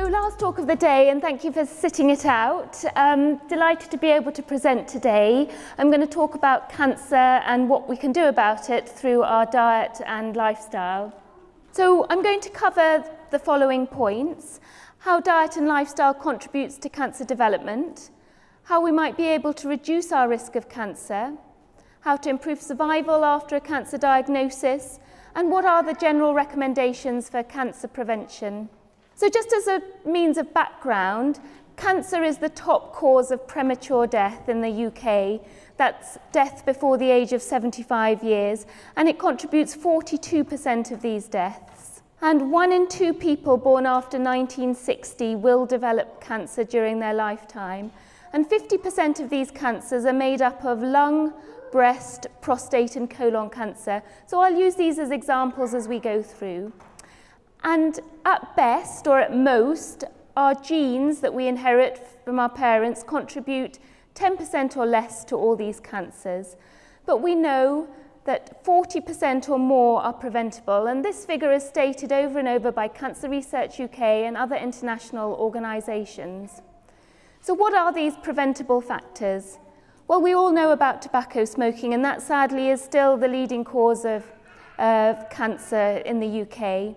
last talk of the day, and thank you for sitting it out. Delighted to be able to present today. I'm going to talk about cancer and what we can do about it through our diet and lifestyle. So I'm going to cover the following points: how diet and lifestyle contributes to cancer development, how we might be able to reduce our risk of cancer, how to improve survival after a cancer diagnosis, and what are the general recommendations for cancer prevention. So just as a means of background, cancer is the top cause of premature death in the UK. That's death before the age of 75 years, and it contributes 42% of these deaths. And 1 in 2 people born after 1960 will develop cancer during their lifetime. And 50% of these cancers are made up of lung, breast, prostate and colon cancer. So I'll use these as examples as we go through. And at best, or at most, our genes that we inherit from our parents contribute 10% or less to all these cancers. But we know that 40% or more are preventable, and this figure is stated over and over by Cancer Research UK and other international organisations. So what are these preventable factors? Well, we all know about tobacco smoking, and that sadly is still the leading cause of cancer in the UK.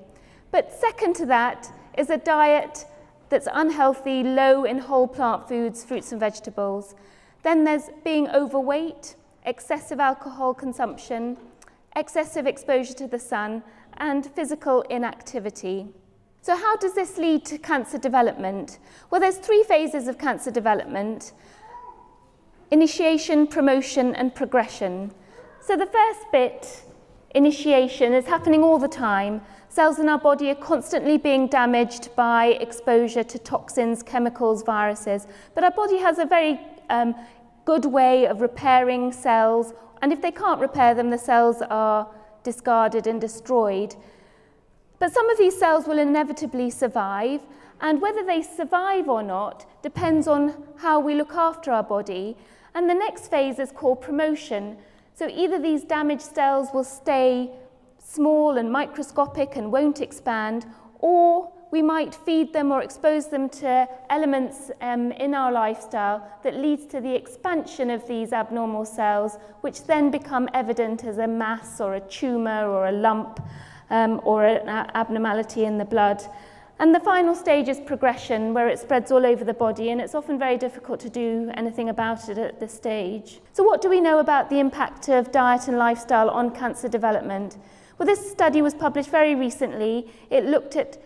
But second to that is a diet that's unhealthy, low in whole plant foods, fruits and vegetables. Then there's being overweight, excessive alcohol consumption, excessive exposure to the sun, and physical inactivity. So how does this lead to cancer development? Well, there's 3 phases of cancer development: initiation, promotion, and progression. So the first bit, initiation, is happening all the time. Cells in our body are constantly being damaged by exposure to toxins, chemicals, viruses. But our body has a very good way of repairing cells, and if they can't repair them, the cells are discarded and destroyed. But some of these cells will inevitably survive, and whether they survive or not depends on how we look after our body. And the next phase is called promotion. So either these damaged cells will stay small and microscopic and won't expand, or we might feed them or expose them to elements in our lifestyle that leads to the expansion of these abnormal cells, which then become evident as a mass or a tumour or a lump or an abnormality in the blood. And the final stage is progression, where it spreads all over the body, and it's often very difficult to do anything about it at this stage. So what do we know about the impact of diet and lifestyle on cancer development? Well, this study was published very recently. It looked at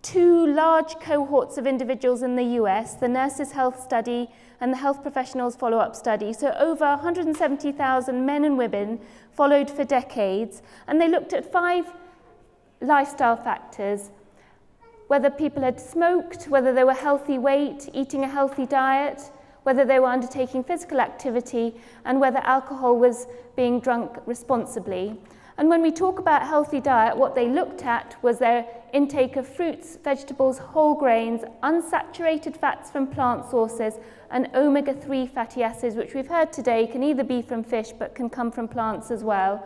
2 large cohorts of individuals in the US, the Nurses' Health Study and the Health Professionals Follow-Up Study. So over 170,000 men and women followed for decades, and they looked at 5 lifestyle factors: whether people had smoked, whether they were healthy weight, eating a healthy diet, whether they were undertaking physical activity, and whether alcohol was being drunk responsibly. And when we talk about healthy diet, what they looked at was their intake of fruits, vegetables, whole grains, unsaturated fats from plant sources, and omega-3 fatty acids, which we've heard today can either be from fish but can come from plants as well.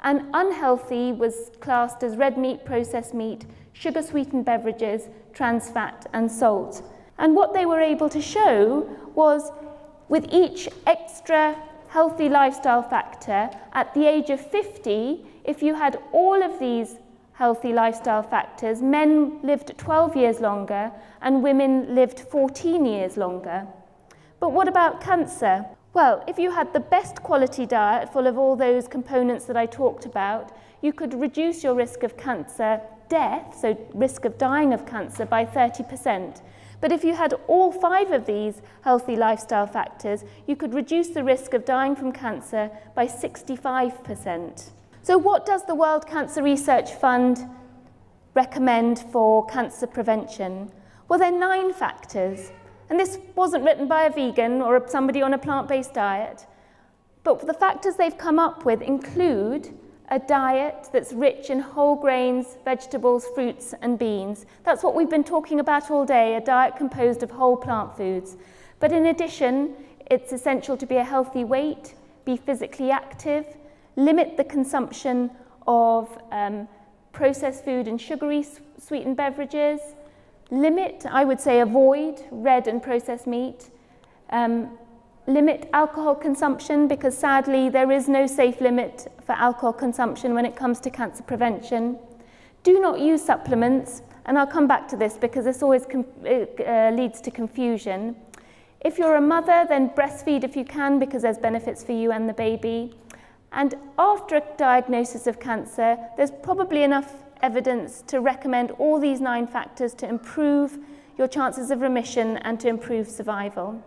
And unhealthy was classed as red meat, processed meat, sugar-sweetened beverages, trans fat, and salt. And what they were able to show was, with each extra healthy lifestyle factor, at the age of 50, if you had all of these healthy lifestyle factors, men lived 12 years longer and women lived 14 years longer. But what about cancer? Well, if you had the best quality diet full of all those components that I talked about, you could reduce your risk of cancer death, so risk of dying of cancer, by 30%. But if you had all 5 of these healthy lifestyle factors, you could reduce the risk of dying from cancer by 65%. So what does the World Cancer Research Fund recommend for cancer prevention? Well, there are 9 factors. And this wasn't written by a vegan or somebody on a plant-based diet. But the factors they've come up with include a diet that's rich in whole grains, vegetables, fruits and beans. That's what we've been talking about all day, a diet composed of whole plant foods. But in addition, it's essential to be a healthy weight, be physically active, limit the consumption of processed food and sugary sweetened beverages, Limit, I would say avoid red and processed meat. Limit alcohol consumption, because sadly there is no safe limit for alcohol consumption when it comes to cancer prevention. Do not use supplements, and I'll come back to this because this always leads to confusion. If you're a mother, then breastfeed if you can, because there's benefits for you and the baby. And after a diagnosis of cancer, there's probably enough evidence to recommend all these 9 factors to improve your chances of remission and to improve survival.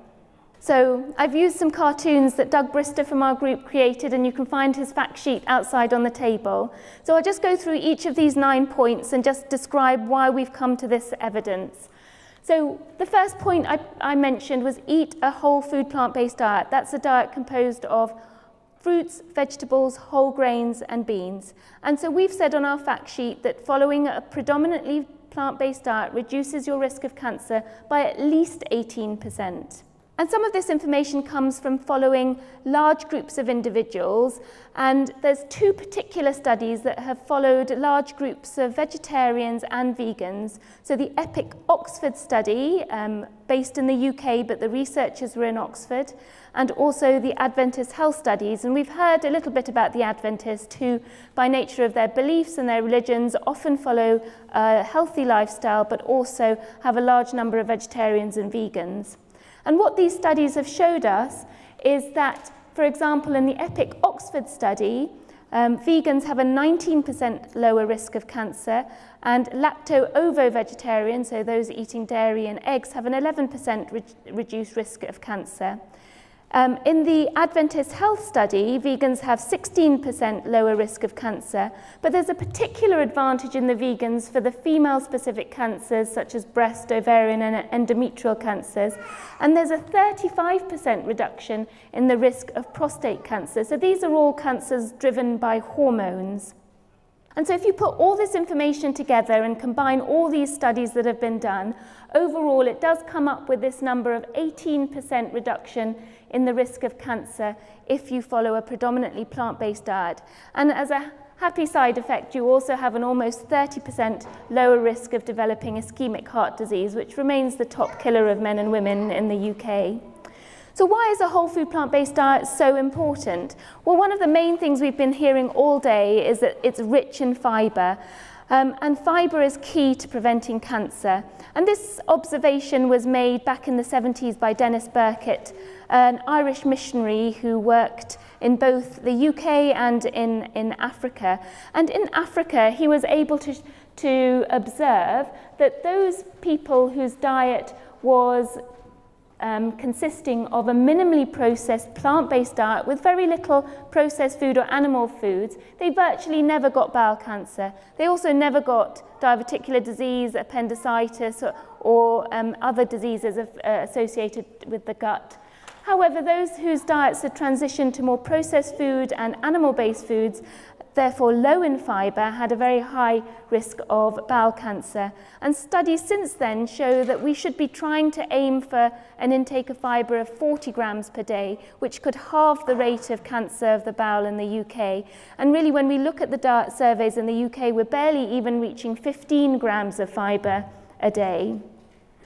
So I've used some cartoons that Doug Brister from our group created, and you can find his fact sheet outside on the table. So I'll just go through each of these 9 points and just describe why we've come to this evidence. So the first point I mentioned was eat a whole food plant-based diet. That's a diet composed of fruits, vegetables, whole grains and beans. And so we've said on our fact sheet that following a predominantly plant-based diet reduces your risk of cancer by at least 18%. And some of this information comes from following large groups of individuals, and there's 2 particular studies that have followed large groups of vegetarians and vegans. So the EPIC Oxford study, based in the UK, but the researchers were in Oxford, and also the Adventist health studies. And we've heard a little bit about the Adventists, who, by nature of their beliefs and their religions, often follow a healthy lifestyle, but also have a large number of vegetarians and vegans. And what these studies have showed us is that, for example, in the EPIC Oxford study, vegans have a 19% lower risk of cancer, and lacto-ovo-vegetarians, so those eating dairy and eggs, have an 11% reduced risk of cancer. In the Adventist health study, vegans have 16% lower risk of cancer, but there's a particular advantage in the vegans for the female-specific cancers such as breast, ovarian and endometrial cancers, and there's a 35% reduction in the risk of prostate cancer. So these are all cancers driven by hormones. And so if you put all this information together and combine all these studies that have been done, overall it does come up with this number of 18% reduction in the risk of cancer if you follow a predominantly plant-based diet. And as a happy side effect, you also have an almost 30% lower risk of developing ischemic heart disease, which remains the top killer of men and women in the UK. So why is a whole food plant-based diet so important? Well, one of the main things we've been hearing all day is that it's rich in fibre. And fibre is key to preventing cancer. And this observation was made back in the 70s by Dennis Burkitt, an Irish missionary who worked in both the UK and in Africa. And in Africa, he was able to observe that those people whose diet was consisting of a minimally processed plant-based diet with very little processed food or animal foods, they virtually never got bowel cancer. They also never got diverticular disease, appendicitis, or other diseases associated with the gut. However, those whose diets had transitioned to more processed food and animal-based foods, therefore low in fibre, had a very high risk of bowel cancer. And studies since then show that we should be trying to aim for an intake of fibre of 40 grams per day, which could halve the rate of cancer of the bowel in the UK. And really, when we look at the diet surveys in the UK, we're barely even reaching 15 grams of fibre a day.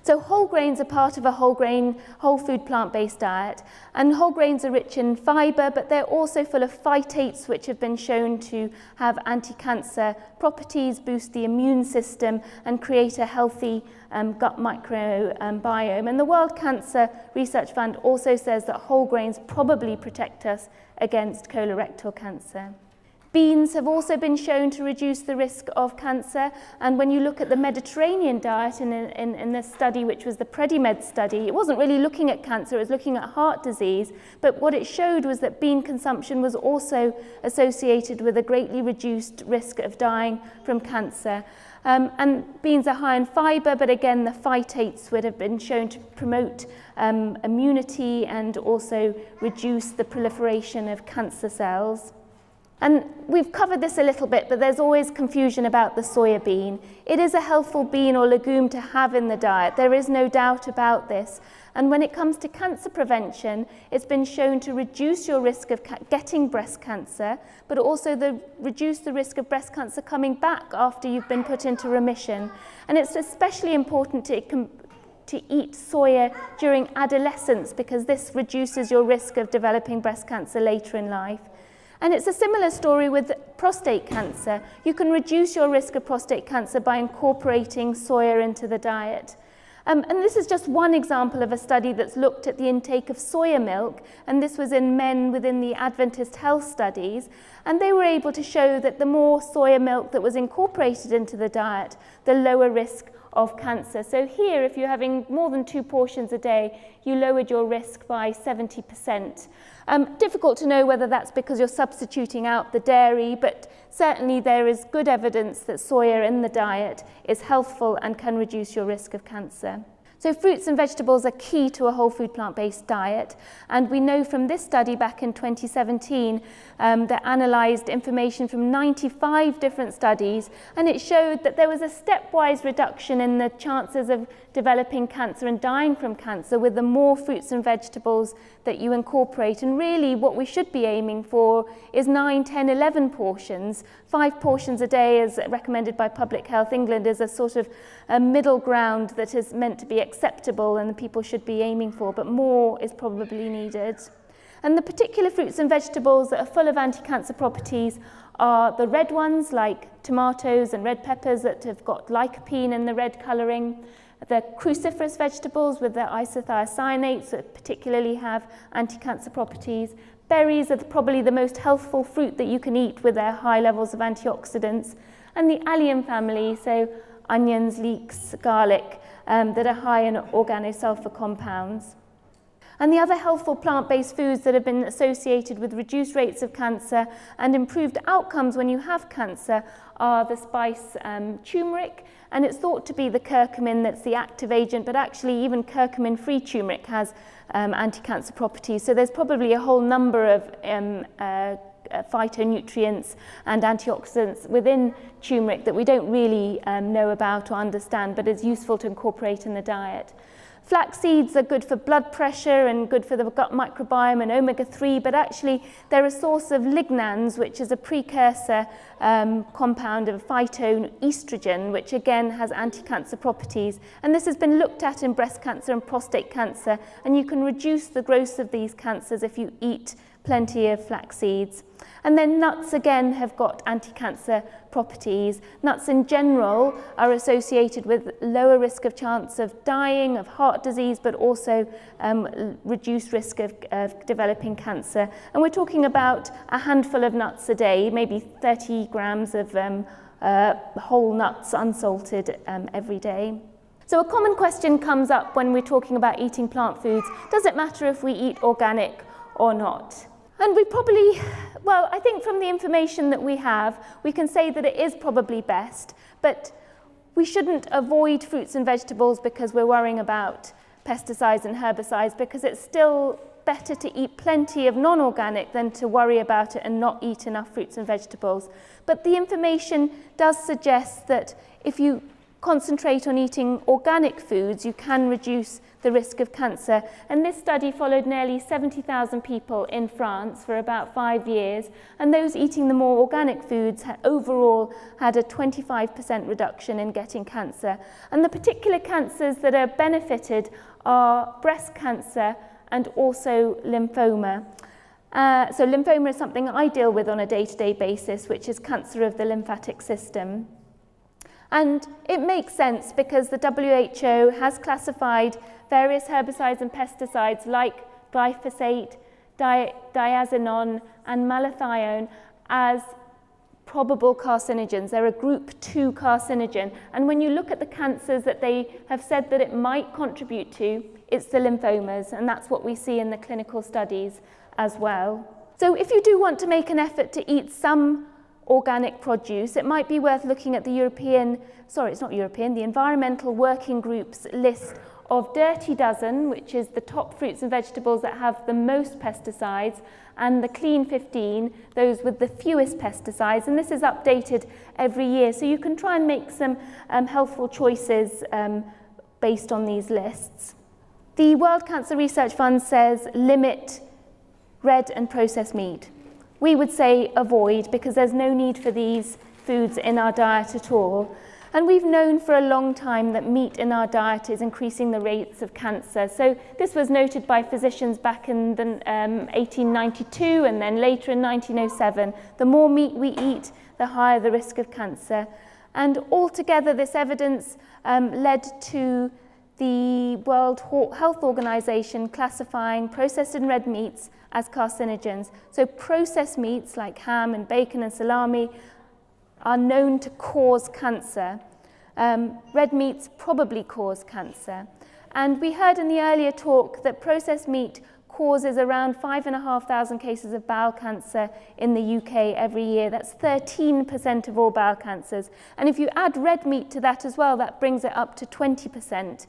So whole grains are part of a whole food plant-based diet, and whole grains are rich in fibre, but they're also full of phytates, which have been shown to have anti-cancer properties, boost the immune system, and create a healthy gut microbiome. And the World Cancer Research Fund also says that whole grains probably protect us against colorectal cancer. Beans have also been shown to reduce the risk of cancer, and when you look at the Mediterranean diet in this study, which was the PREDIMED study, it wasn't really looking at cancer, it was looking at heart disease, but what it showed was that bean consumption was also associated with a greatly reduced risk of dying from cancer. And beans are high in fibre, but again the phytates would have been shown to promote immunity and also reduce the proliferation of cancer cells. And we've covered this a little bit, but there's always confusion about the soya bean. It is a healthful bean or legume to have in the diet. There is no doubt about this. And when it comes to cancer prevention, it's been shown to reduce your risk of getting breast cancer, but also reduce the risk of breast cancer coming back after you've been put into remission. And it's especially important to eat soya during adolescence, because this reduces your risk of developing breast cancer later in life. And it's a similar story with prostate cancer. You can reduce your risk of prostate cancer by incorporating soya into the diet. And this is just one example of a study that's looked at the intake of soya milk, and this was in men within the Adventist health studies, and they were able to show that the more soya milk that was incorporated into the diet, the lower risk of cancer. So here, if you're having more than 2 portions a day, you lowered your risk by 70%. Difficult to know whether that's because you're substituting out the dairy, but certainly there is good evidence that soya in the diet is healthful and can reduce your risk of cancer. So fruits and vegetables are key to a whole food plant-based diet, and we know from this study back in 2017 that analysed information from 95 different studies, and it showed that there was a stepwise reduction in the chances of developing cancer and dying from cancer with the more fruits and vegetables that you incorporate. And really what we should be aiming for is 9, 10, 11 portions. 5 portions a day, as recommended by Public Health England, is a sort of a middle ground that is meant to be acceptable and the people should be aiming for, but more is probably needed. And the particular fruits and vegetables that are full of anti-cancer properties are the red ones, like tomatoes and red peppers that have got lycopene in the red colouring, the cruciferous vegetables with their isothiocyanates that particularly have anti-cancer properties. Berries are probably the most healthful fruit that you can eat with their high levels of antioxidants. And the allium family, so onions, leeks, garlic, that are high in organosulfur compounds. And the other healthful plant-based foods that have been associated with reduced rates of cancer and improved outcomes when you have cancer are the spice turmeric, and it's thought to be the curcumin that's the active agent, but actually even curcumin-free turmeric has anti-cancer properties. So there's probably a whole number of phytonutrients and antioxidants within turmeric that we don't really know about or understand, but is useful to incorporate in the diet. Flax seeds are good for blood pressure and good for the gut microbiome and omega-3, but actually they're a source of lignans, which is a precursor compound of phytoestrogen, which again has anti-cancer properties. And this has been looked at in breast cancer and prostate cancer, and you can reduce the growth of these cancers if you eat plenty of flax seeds. And then nuts again have got anti-cancer properties. Nuts in general are associated with lower risk of chance of dying, of heart disease, but also reduced risk of developing cancer. And we're talking about a handful of nuts a day, maybe 30 grams of whole nuts unsalted every day. So a common question comes up when we're talking about eating plant foods: does it matter if we eat organic or not? And we probably, well, I think from the information that we have, we can say that it is probably best, but we shouldn't avoid fruits and vegetables because we're worrying about pesticides and herbicides, because it's still better to eat plenty of non-organic than to worry about it and not eat enough fruits and vegetables. But the information does suggest that if you concentrate on eating organic foods, you can reduce the risk of cancer. And this study followed nearly 70,000 people in France for about 5 years, and those eating the more organic foods overall had a 25% reduction in getting cancer. And the particular cancers that are benefited are breast cancer and also lymphoma. So lymphoma is something I deal with on a day-to-day basis, which is cancer of the lymphatic system. And it makes sense because the WHO has classified various herbicides and pesticides like glyphosate, diazinon and malathion as probable carcinogens. They're a group 2 carcinogen. And when you look at the cancers that they have said that it might contribute to, it's the lymphomas, and that's what we see in the clinical studies as well. So if you do want to make an effort to eat some organic produce, it might be worth looking at the the Environmental Working Group's list of Dirty Dozen, which is the top fruits and vegetables that have the most pesticides, and the Clean 15, those with the fewest pesticides, and this is updated every year, so you can try and make some healthful choices based on these lists. The World Cancer Research Fund says limit red and processed meat. We would say avoid, because there's no need for these foods in our diet at all. And we've known for a long time that meat in our diet is increasing the rates of cancer. So this was noted by physicians back in 1892 and then later in 1907. The more meat we eat, the higher the risk of cancer. And altogether, this evidence led to the World Health Organization classifying processed and red meats as carcinogens. So processed meats like ham and bacon and salami are known to cause cancer. Red meats probably cause cancer. And we heard in the earlier talk that processed meat causes around 5,500 cases of bowel cancer in the UK every year. That's 13% of all bowel cancers. And if you add red meat to that as well, that brings it up to 20%.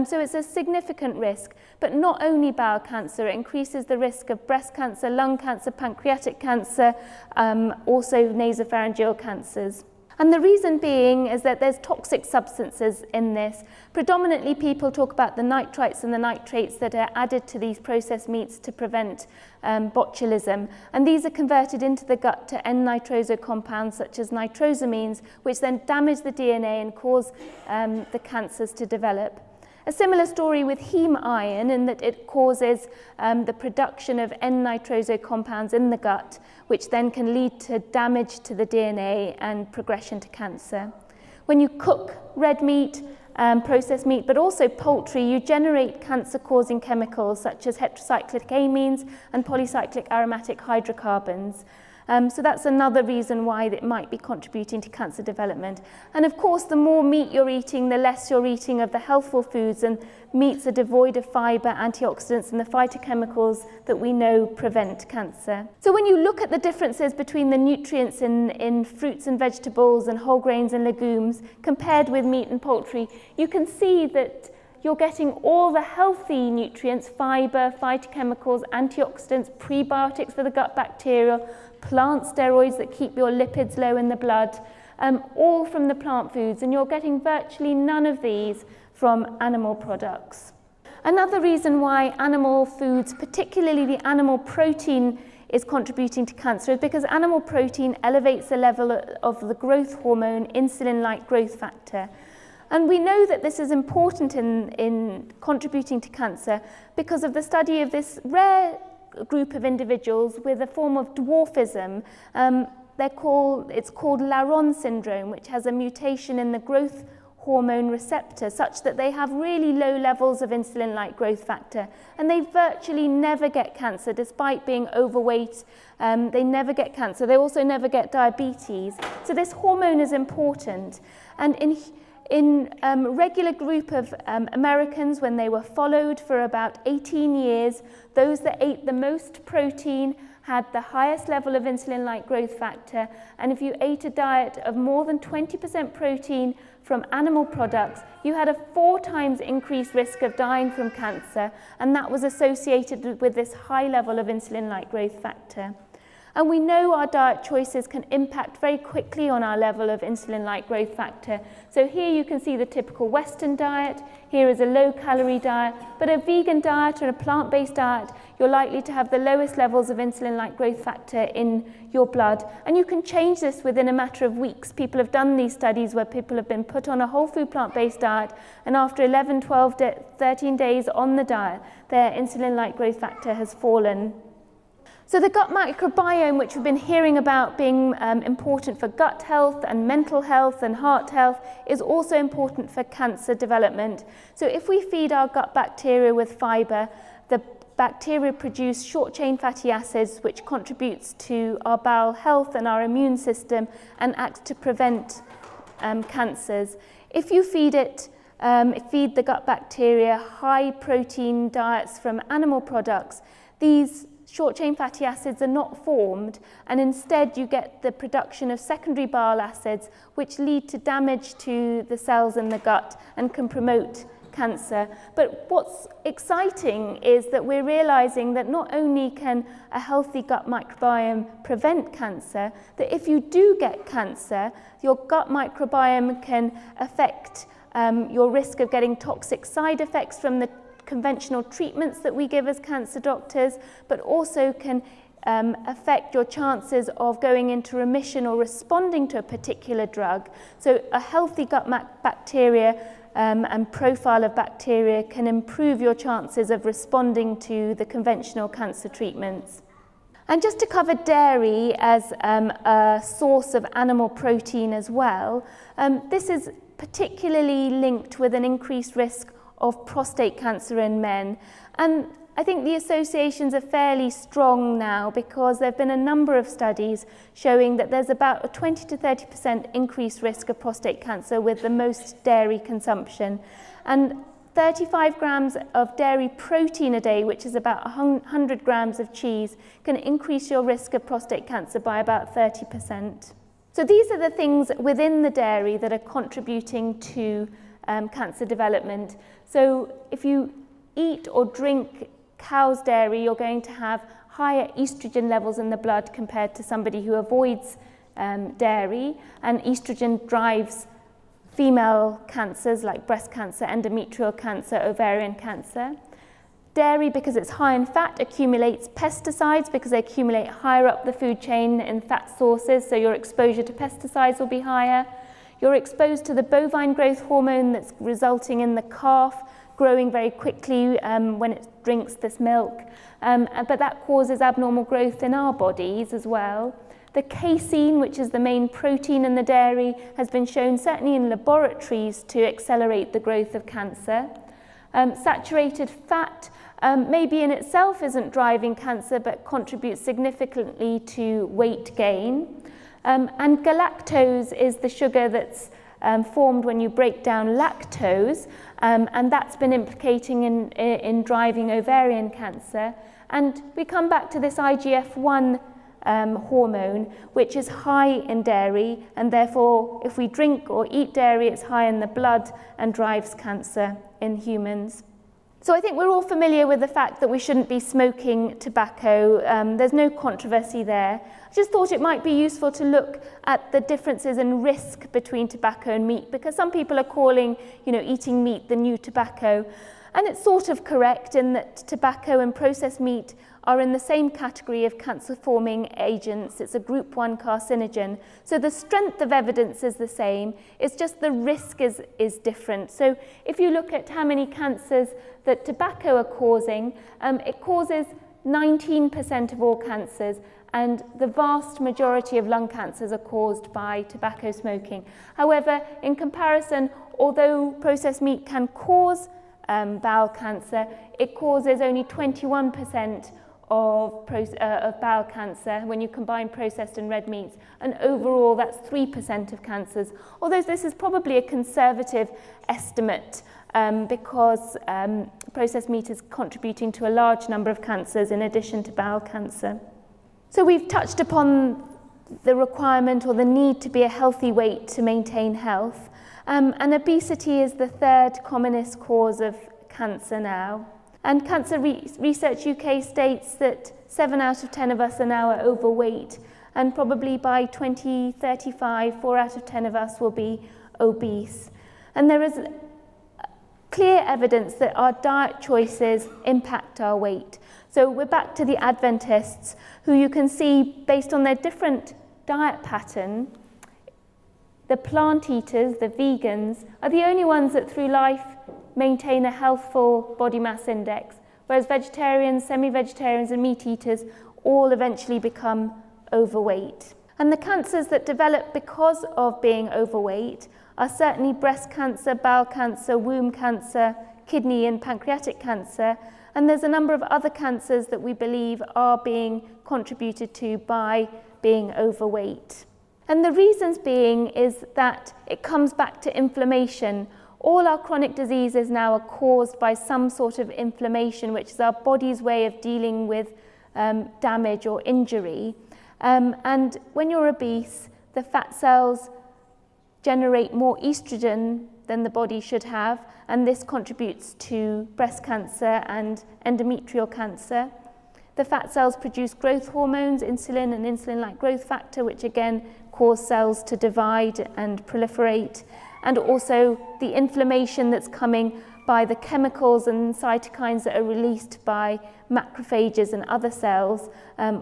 So it's a significant risk. But not only bowel cancer, it increases the risk of breast cancer, lung cancer, pancreatic cancer, also nasopharyngeal cancers. And the reason being is that there's toxic substances in this. Predominantly people talk about the nitrites and the nitrates that are added to these processed meats to prevent botulism. And these are converted into the gut to N-nitroso compounds such as nitrosamines, which then damage the DNA and cause the cancers to develop. A similar story with heme iron in that it causes the production of N-nitroso compounds in the gut, which then can lead to damage to the DNA and progression to cancer. When you cook red meat, processed meat, but also poultry, you generate cancer-causing chemicals such as heterocyclic amines and polycyclic aromatic hydrocarbons. So that's another reason why it might be contributing to cancer development. And of course, the more meat you're eating, the less you're eating of the healthful foods, and meats are devoid of fiber, antioxidants, and the phytochemicals that we know prevent cancer. So when you look at the differences between the nutrients in fruits and vegetables and whole grains and legumes compared with meat and poultry, you can see that you're getting all the healthy nutrients, fiber, phytochemicals, antioxidants, prebiotics for the gut bacteria, plant steroids that keep your lipids low in the blood, all from the plant foods, and you're getting virtually none of these from animal products. Another reason why animal foods, particularly the animal protein, is contributing to cancer is because animal protein elevates the level of the growth hormone, insulin-like growth factor. And we know that this is important in contributing to cancer because of the study of this rare group of individuals with a form of dwarfism. It's called Laron syndrome, which has a mutation in the growth hormone receptor such that they have really low levels of insulin-like growth factor, and they virtually never get cancer despite being overweight. They never get cancer. They also never get diabetes. So this hormone is important. And in a regular group of Americans, when they were followed for about 18 years, those that ate the most protein had the highest level of insulin-like growth factor. And if you ate a diet of more than 20% protein from animal products, you had a 4 times increased risk of dying from cancer, and that was associated with this high level of insulin-like growth factor. And we know our diet choices can impact very quickly on our level of insulin-like growth factor. So here you can see the typical Western diet. Here is a low-calorie diet. But a vegan diet or a plant-based diet, you're likely to have the lowest levels of insulin-like growth factor in your blood. And you can change this within a matter of weeks. People have done these studies where people have been put on a whole food plant-based diet, and after 11, 12, 13 days on the diet, their insulin-like growth factor has fallen. So the gut microbiome, which we've been hearing about being important for gut health and mental health and heart health, is also important for cancer development. So if we feed our gut bacteria with fiber, the bacteria produce short-chain fatty acids, which contributes to our bowel health and our immune system and acts to prevent cancers. If you feed the gut bacteria high-protein diets from animal products, these short-chain fatty acids are not formed, and instead you get the production of secondary bile acids, which lead to damage to the cells in the gut and can promote cancer. But what's exciting is that we're realizing that not only can a healthy gut microbiome prevent cancer, that if you do get cancer, your gut microbiome can affect your risk of getting toxic side effects from the conventional treatments that we give as cancer doctors, but also can affect your chances of going into remission or responding to a particular drug. So a healthy gut bacteria and profile of bacteria can improve your chances of responding to the conventional cancer treatments. And just to cover dairy as a source of animal protein as well, this is particularly linked with an increased risk of prostate cancer in men. And I think the associations are fairly strong now because there have been a number of studies showing that there's about a 20 to 30% increased risk of prostate cancer with the most dairy consumption. And 35 grams of dairy protein a day, which is about 100 grams of cheese, can increase your risk of prostate cancer by about 30%. So these are the things within the dairy that are contributing to cancer development. So if you eat or drink cow's dairy, you're going to have higher estrogen levels in the blood compared to somebody who avoids dairy, and estrogen drives female cancers like breast cancer, endometrial cancer, ovarian cancer. Dairy, because it's high in fat, accumulates pesticides because they accumulate higher up the food chain in fat sources, so your exposure to pesticides will be higher. You're exposed to the bovine growth hormone that's resulting in the calf growing very quickly when it drinks this milk, but that causes abnormal growth in our bodies as well. The casein, which is the main protein in the dairy, has been shown certainly in laboratories to accelerate the growth of cancer. Saturated fat maybe in itself isn't driving cancer but contributes significantly to weight gain. And galactose is the sugar that's formed when you break down lactose, and that's been implicating in driving ovarian cancer. And we come back to this IGF-1 hormone, which is high in dairy, and therefore if we drink or eat dairy, it's high in the blood and drives cancer in humans. So I think we're all familiar with the fact that we shouldn't be smoking tobacco. There's no controversy there. I just thought it might be useful to look at the differences in risk between tobacco and meat, because some people are calling, eating meat the new tobacco. And it's sort of correct in that tobacco and processed meat are in the same category of cancer-forming agents. It's a group 1 carcinogen. So the strength of evidence is the same, it's just the risk is different. So if you look at how many cancers that tobacco are causing, it causes 19% of all cancers, and the vast majority of lung cancers are caused by tobacco smoking. However, in comparison, although processed meat can cause bowel cancer, it causes only 21% of bowel cancer when you combine processed and red meats, and overall that's 3% of cancers, although this is probably a conservative estimate because processed meat is contributing to a large number of cancers in addition to bowel cancer. So we've touched upon the requirement or the need to be a healthy weight to maintain health, and obesity is the third commonest cause of cancer now. And Cancer Research UK states that 7 out of 10 of us are now overweight, and probably by 2035, 4 out of 10 of us will be obese. And there is clear evidence that our diet choices impact our weight. So we're back to the Adventists, who you can see, based on their different diet pattern, the plant eaters, the vegans, are the only ones that through life maintain a healthful body mass index, whereas vegetarians, semi-vegetarians and meat eaters all eventually become overweight. And the cancers that develop because of being overweight are certainly breast cancer, bowel cancer, womb cancer, kidney and pancreatic cancer, and there's a number of other cancers that we believe are being contributed to by being overweight. And the reasons being is that it comes back to inflammation. All our chronic diseases now are caused by some sort of inflammation, which is our body's way of dealing with damage or injury. And when you're obese, the fat cells generate more estrogen than the body should have, and this contributes to breast cancer and endometrial cancer. The fat cells produce growth hormones, insulin and insulin-like growth factor, which again cause cells to divide and proliferate. And also the inflammation that's coming by the chemicals and cytokines that are released by macrophages and other cells,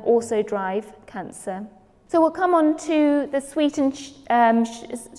also drive cancer. So we'll come on to the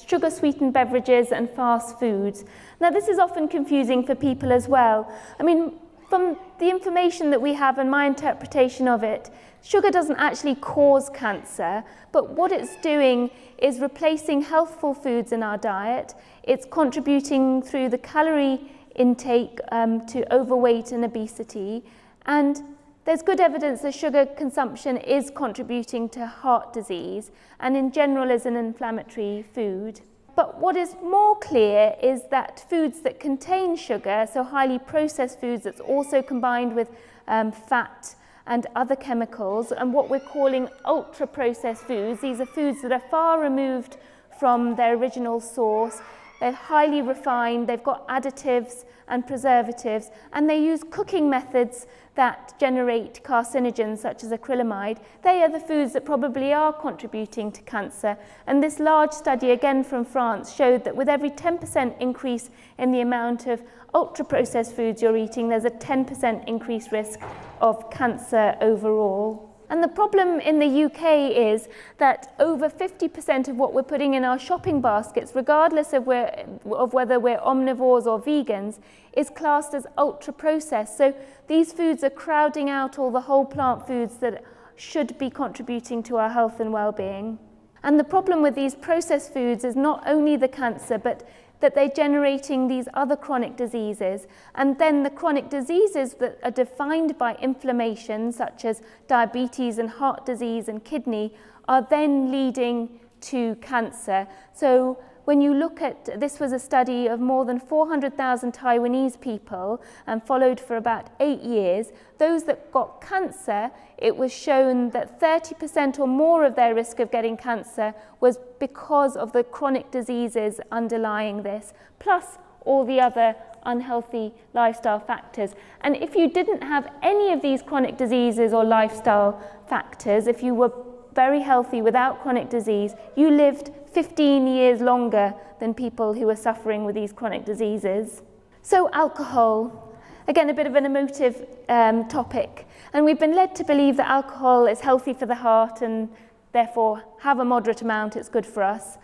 sugar-sweetened beverages and fast foods. Now this is often confusing for people as well. I mean, from the information that we have and my interpretation of it, sugar doesn't actually cause cancer, but what it's doing is replacing healthful foods in our diet. It's contributing through the calorie intake to overweight and obesity, and there's good evidence that sugar consumption is contributing to heart disease and in general is an inflammatory food. But what is more clear is that foods that contain sugar, so highly processed foods that's also combined with fat and other chemicals, and what we're calling ultra-processed foods, these are foods that are far removed from their original source. They're highly refined, they've got additives and preservatives, and they use cooking methods that generate carcinogens such as acrylamide. They are the foods that probably are contributing to cancer. And this large study, again from France, showed that with every 10% increase in the amount of ultra-processed foods you're eating, there's a 10% increased risk of cancer overall. And the problem in the UK is that over 50% of what we're putting in our shopping baskets, regardless of whether we're omnivores or vegans, is classed as ultra-processed. So these foods are crowding out all the whole plant foods that should be contributing to our health and well-being. And the problem with these processed foods is not only the cancer, but that they're generating these other chronic diseases. And then the chronic diseases that are defined by inflammation, such as diabetes and heart disease and kidney, are then leading to cancer. So when you look at, this was a study of more than 400,000 Taiwanese people and followed for about 8 years. Those that got cancer, it was shown that 30% or more of their risk of getting cancer was because of the chronic diseases underlying this, plus all the other unhealthy lifestyle factors. And if you didn't have any of these chronic diseases or lifestyle factors, if you were very healthy without chronic disease, you lived 15 years longer than people who are suffering with these chronic diseases. So alcohol, again a bit of an emotive topic, and we've been led to believe that alcohol is healthy for the heart and therefore have a moderate amount, it's good for us.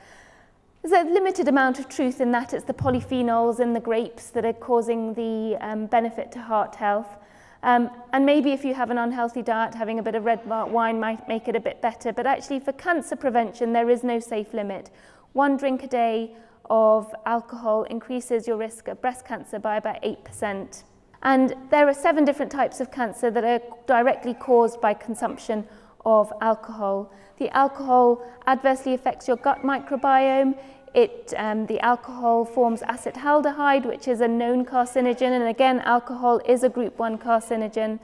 There's a limited amount of truth in that. It's the polyphenols in the grapes that are causing the benefit to heart health. And maybe if you have an unhealthy diet, having a bit of red wine might make it a bit better. But actually for cancer prevention, there is no safe limit. 1 drink a day of alcohol increases your risk of breast cancer by about 8%. And there are 7 different types of cancer that are directly caused by consumption of alcohol. The alcohol adversely affects your gut microbiome. The alcohol forms acetaldehyde, which is a known carcinogen, and again, alcohol is a group 1 carcinogen,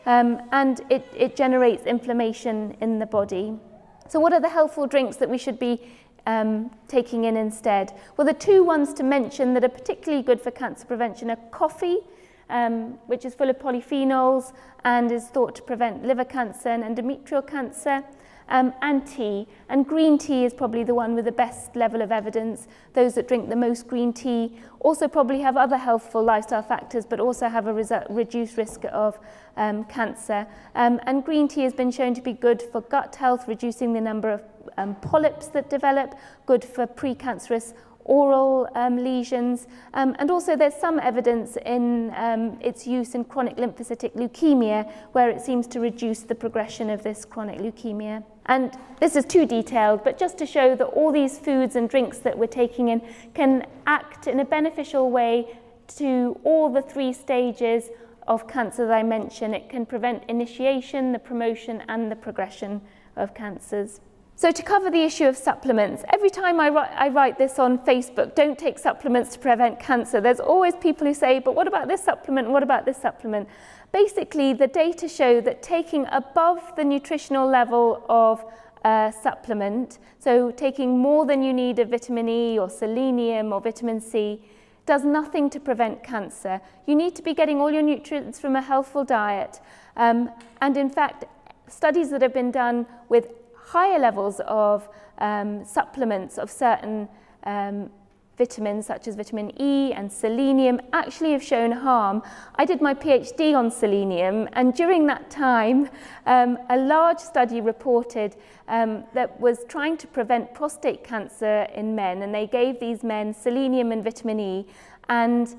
and it generates inflammation in the body. So what are the healthful drinks that we should be taking in instead? Well, the 2 ones to mention that are particularly good for cancer prevention are coffee, which is full of polyphenols and is thought to prevent liver cancer and endometrial cancer, and tea. And green tea is probably the one with the best level of evidence. Those that drink the most green tea also probably have other healthful lifestyle factors, but also have a reduced risk of cancer. And green tea has been shown to be good for gut health, reducing the number of polyps that develop, good for precancerous oral lesions, and also there's some evidence in its use in chronic lymphocytic leukemia, where it seems to reduce the progression of this chronic leukemia. And this is too detailed, but just to show that all these foods and drinks that we're taking in can act in a beneficial way to all the 3 stages of cancer that I mentioned. It can prevent initiation, the promotion, and the progression of cancers. So to cover the issue of supplements, every time I write this on Facebook, don't take supplements to prevent cancer, there's always people who say, but what about this supplement, what about this supplement? Basically, the data show that taking above the nutritional level of a supplement, so taking more than you need of vitamin E or selenium or vitamin C, does nothing to prevent cancer. You need to be getting all your nutrients from a healthful diet. And in fact, studies that have been done with higher levels of supplements of certain vitamins such as vitamin E and selenium actually have shown harm. I did my PhD on selenium, and during that time a large study reported that was trying to prevent prostate cancer in men, and they gave these men selenium and vitamin E, and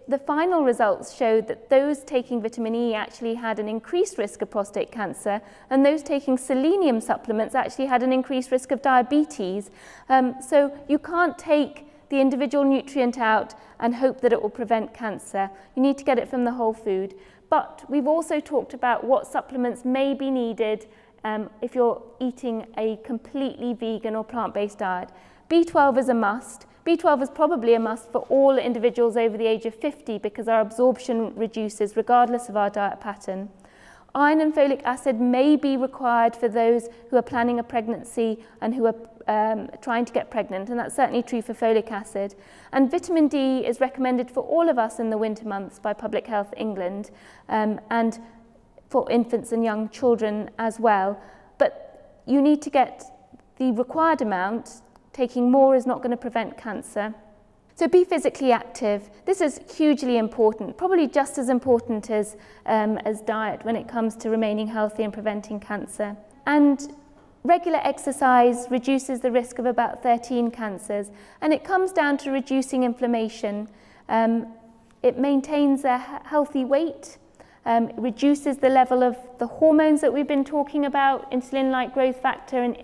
the final results showed that those taking vitamin E actually had an increased risk of prostate cancer, and those taking selenium supplements actually had an increased risk of diabetes. So you can't take the individual nutrient out and hope that it will prevent cancer. You need to get it from the whole food. But we've also talked about what supplements may be needed if you're eating a completely vegan or plant-based diet. B12 is a must. B12 is probably a must for all individuals over the age of 50 because our absorption reduces regardless of our diet pattern. Iron and folic acid may be required for those who are planning a pregnancy and who are trying to get pregnant, and that's certainly true for folic acid. And vitamin D is recommended for all of us in the winter months by Public Health England, and for infants and young children as well. But you need to get the required amount. Taking more is not going to prevent cancer. So be physically active. This is hugely important, probably just as important as diet when it comes to remaining healthy and preventing cancer. And regular exercise reduces the risk of about 13 cancers, and it comes down to reducing inflammation. It maintains a healthy weight. It reduces the level of the hormones that we've been talking about, insulin-like growth factor and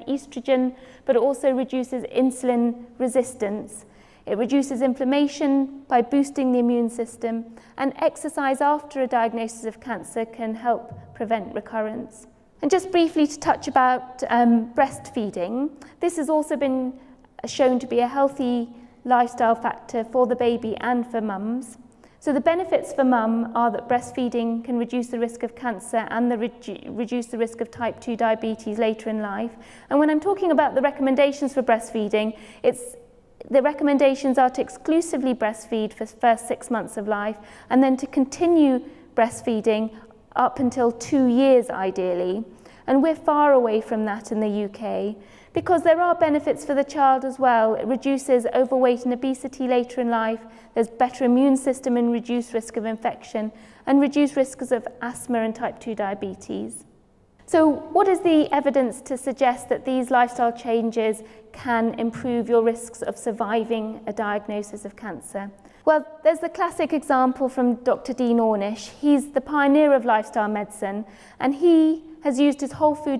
estrogen, but it also reduces insulin resistance. It reduces inflammation by boosting the immune system, and exercise after a diagnosis of cancer can help prevent recurrence. And just briefly to touch about breastfeeding, this has also been shown to be a healthy lifestyle factor for the baby and for mums. So the benefits for mum are that breastfeeding can reduce the risk of cancer and reduce the risk of type 2 diabetes later in life. And when I'm talking about the recommendations for breastfeeding, the recommendations are to exclusively breastfeed for the first 6 months of life, and then to continue breastfeeding up until 2 years ideally. And we're far away from that in the UK, because there are benefits for the child as well. It reduces overweight and obesity later in life, there's better immune system and reduced risk of infection, and reduced risks of asthma and type 2 diabetes. So what is the evidence to suggest that these lifestyle changes can improve your risks of surviving a diagnosis of cancer? Well, there's the classic example from Dr. Dean Ornish. He's the pioneer of lifestyle medicine, and he has used his whole food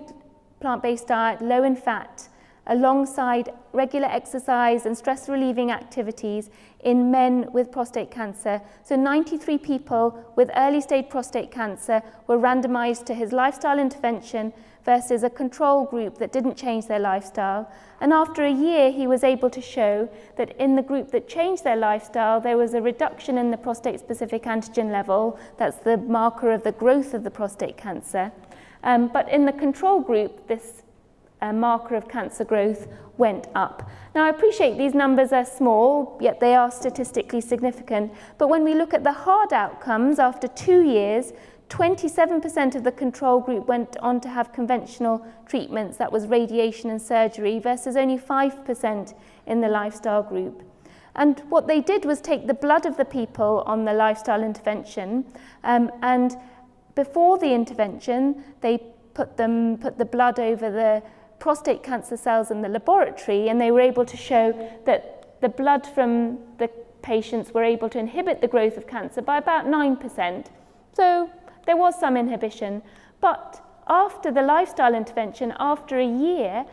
plant-based diet, low in fat, alongside regular exercise and stress-relieving activities in men with prostate cancer. So 93 people with early-stage prostate cancer were randomized to his lifestyle intervention versus a control group that didn't change their lifestyle. And after a year, he was able to show that in the group that changed their lifestyle, there was a reduction in the prostate-specific antigen level. That's the marker of the growth of the prostate cancer. But in the control group, this marker of cancer growth went up. Now, I appreciate these numbers are small, yet they are statistically significant. But when we look at the hard outcomes, after 2 years, 27% of the control group went on to have conventional treatments, that was radiation and surgery, versus only 5% in the lifestyle group. And what they did was take the blood of the people on the lifestyle intervention, and before the intervention, they put the blood over the prostate cancer cells in the laboratory, and they were able to show that the blood from the patients were able to inhibit the growth of cancer by about 9%. So there was some inhibition. But after the lifestyle intervention, after a year,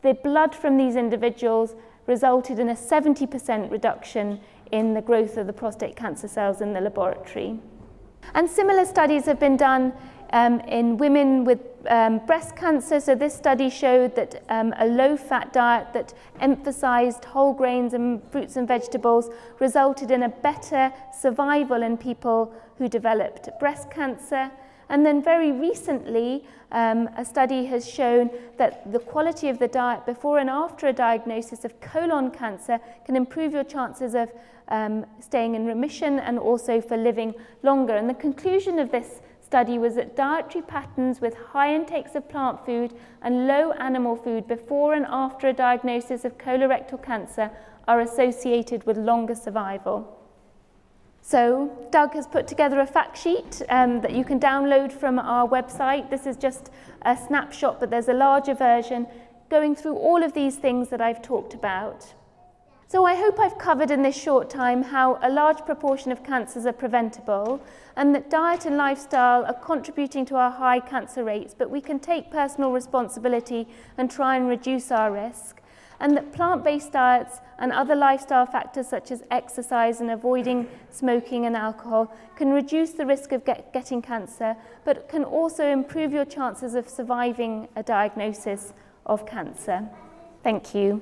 the blood from these individuals resulted in a 70% reduction in the growth of the prostate cancer cells in the laboratory. And similar studies have been done in women with breast cancer. So this study showed that a low-fat diet that emphasized whole grains and fruits and vegetables resulted in a better survival in people who developed breast cancer. And then very recently, a study has shown that the quality of the diet before and after a diagnosis of colon cancer can improve your chances of staying in remission and also for living longer. And the conclusion of this study was that dietary patterns with high intakes of plant food and low animal food before and after a diagnosis of colorectal cancer are associated with longer survival. So Doug has put together a fact sheet that you can download from our website. This is just a snapshot, but there's a larger version going through all of these things that I've talked about. So I hope I've covered in this short time how a large proportion of cancers are preventable and that diet and lifestyle are contributing to our high cancer rates, but we can take personal responsibility and try and reduce our risk, and that plant-based diets and other lifestyle factors such as exercise and avoiding smoking and alcohol can reduce the risk of getting cancer, but can also improve your chances of surviving a diagnosis of cancer. Thank you.